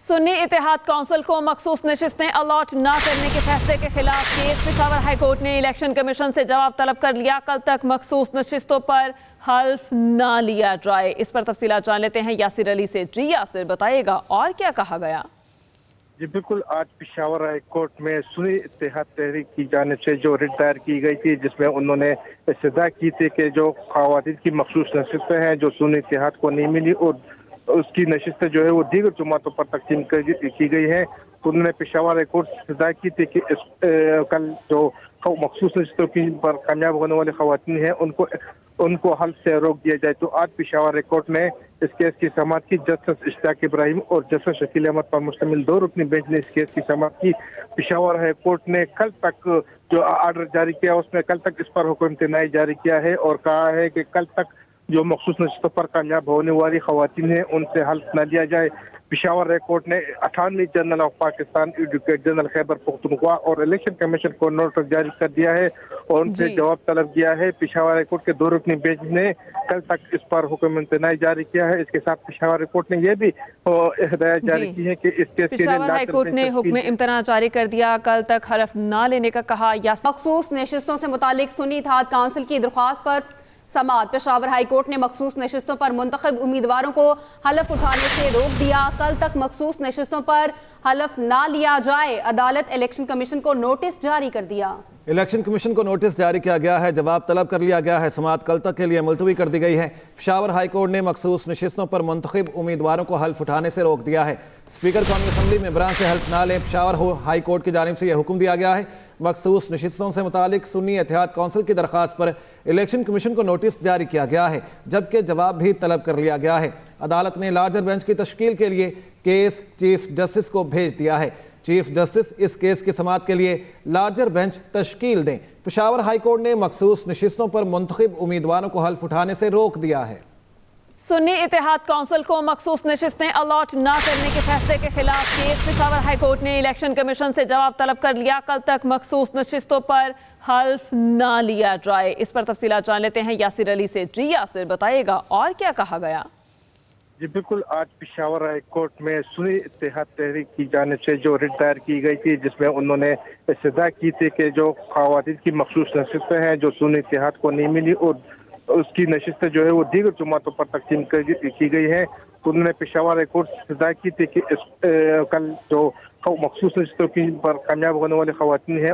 सुन्नी इत्तेहाद council को मखसूस नशिस्तें allot न करने के फैसले के खिलाफ केस पेशावर हाई कोर्ट ने इलेक्शन कमीशन से जवाब तलब कर लिया। कल तक मखसूस नशिस्तों पर हल्फ न लिया जाए। इस पर तफसीलात जान लेते हैं यासिर अली से। जी यासिर, बताइएगा और क्या कहा गया? जी बिल्कुल, आज पेशावर हाई कोर्ट में सुन्नी इत्तेहाद तहरीक की जानिब से जो रिट दायर की गई थी, जिसमें उन्होंने इस्तदा की थी कि जो खवातीन की मखसूस नशिस्तें हैं जो सुन्नी इत्तेहाद को नहीं मिली और उसकी नशिस्तें जो है वो दीगर जमातों पर तकसीम की गई है। उन्होंने पेशावर हाई कोर्ट से इस्तदा की थी कि कल जो मखसूस नशिस्तों की पर कामयाब होने वाली खवातीन हैं उनको हल्फ से रोक दिया जाए। तो आज पेशावर हाई कोर्ट ने इस केस की समाअत की। जस्टिस इश्तियाक इब्राहिम और जस्टिस शकील अहमद पर मुश्तमिल दो रुकनी बेंच ने इस केस की समाअत की। पेशावर हाई कोर्ट ने कल तक जो आर्डर जारी किया उसमें कल तक इस पर हुक्म इम्तनाई जारी किया है और कहा है कि कल तक जो मखसूस नशिस्तों पर कामयाब होने वाली खवातीन हैं उनसे हल्फ न लिया जाए। पेशावर हाई कोर्ट ने attorney general of Pakistan, advocate general Khyber Pakhtunkhwa और इलेक्शन कमीशन को नोटिस जारी कर दिया है और उनसे जवाब तलब किया है। पेशावर हाई कोर्ट के दो रुकनी बेंच ने कल तक इस पर हुक्म इम्तनाई जारी किया है। इसके साथ पेशावर हाई कोर्ट ने यह भी हिदायत जारी की है कि इस केस के लिए पेशावर हाई कोर्ट ने हुक्म इम्तना जारी कर दिया। कल तक हल्फ न लेने का कहा। या मखसूस नशिस्तों से मुतालिक सुन्नी इत्तेहाद काउंसिल की दरख्वास्त पर समाअत। पेशावर हाई कोर्ट ने मखसूस नशिस्तों पर मुंतखब उम्मीदवारों को हलफ उठाने से रोक दिया। कल तक मखसूस नशिस्तों पर हलफ ना लिया जाए। अदालत इलेक्शन कमीशन को नोटिस जारी कर दिया। इलेक्शन कमीशन को नोटिस जारी किया गया है, जवाब तलब कर लिया गया है। समाअत कल तक के लिए मुलतवी कर दी गई है। पेशावर हाई कोर्ट ने मखसूस नशिस्तों पर मुंतखब उम्मीदवारों को हल्फ उठाने से रोक दिया है। स्पीकर कौमी असम्बली मेंबरान से हल्फ ना लें, पेशावर हाई कोर्ट की जानिब से यह हुक्म दिया गया है। मखसूस नशिस्तों से मुतालिक सुन्नी इत्तेहाद कौंसिल की दरख्वास्त पर इलेक्शन कमीशन को नोटिस जारी किया गया है, जबकि जवाब भी तलब कर लिया गया है। अदालत ने लार्जर बेंच की तश्कील के लिए केस चीफ जस्टिस को भेज दिया है। चीफ जस्टिस इस केस की समाअत के लिए लार्जर बेंच तश्कील दें। पेशावर हाई कोर्ट ने मखसूस नशिस्तों पर मुंतखब उम्मीदवारों को हल्फ उठाने से रोक दिया है। सुन्नी इत्तेहाद कौंसिल को मखसूस नशिस्तें अलॉट न करने के फैसले के खिलाफ केस पेशावर हाई कोर्ट ने इलेक्शन कमीशन से जवाब तलब कर लिया। कल तक मखसूस नशिस्तों पर हल्फ न लिया जाए। इस पर तफसीलात जान लेते हैं यासिर अली से। जी यासिर, बताइएगा और क्या कहा गया? जी बिल्कुल, आज पेशावर हाई कोर्ट में सुन्नी इत्तेहाद तहरीक की जानिब से जो रिट दायर की गई थी, जिसमें उन्होंने इस्तदा की थी कि जो खवातीन की मखसूस नशिस्तें हैं जो सुन्नी इत्तेहाद को नहीं मिली और उसकी नशिस्तें जो है वो दीगर जमातों पर तकसीम की गई है। उन्होंने पेशावर हाई कोर्ट से इस्तदा की थी कि कल जो मखसूस नशिस्तों की पर कामयाब होने वाली खवातीन हैं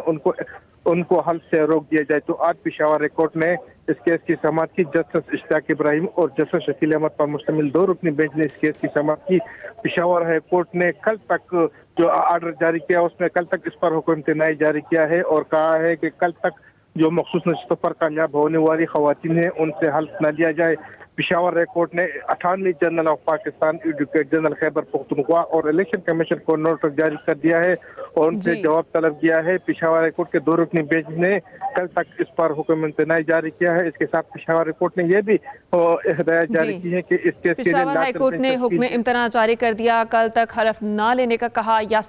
उनको हल्फ से रोक दिया जाए। तो आज पेशावर हाई कोर्ट ने इस केस की समाअत की। जस्टिस इश्तियाक इब्राहिम और जस्टिस शकील अहमद पर मुश्तमिल दो रुकनी बेंच ने इस केस की समाअत की। पेशावर हाई कोर्ट ने कल तक जो आर्डर जारी किया उसमें कल तक इस पर हुक्म इम्तनाई जारी किया है और कहा है कि कल तक जो मखसूस नशिस्तों पर कामयाब होने वाली खवातीन हैं उनसे हल्फ न लिया जाए। पेशावर हाई कोर्ट ने attorney general of Pakistan, advocate general Khyber Pakhtunkhwa और इलेक्शन कमीशन को नोटिस जारी कर दिया है और उनसे जवाब तलब किया है। पेशावर हाई कोर्ट के दो रुकनी बेंच ने कल तक इस पर हुक्म इम्तनाई जारी किया है। इसके साथ पेशावर हाई कोर्ट ने यह भी हिदायत जारी की है कि इस केस के लिए पेशावर हाई कोर्ट ने हुक्म इम्तना जारी कर दिया। कल तक हल्फ न लेने का कहा। या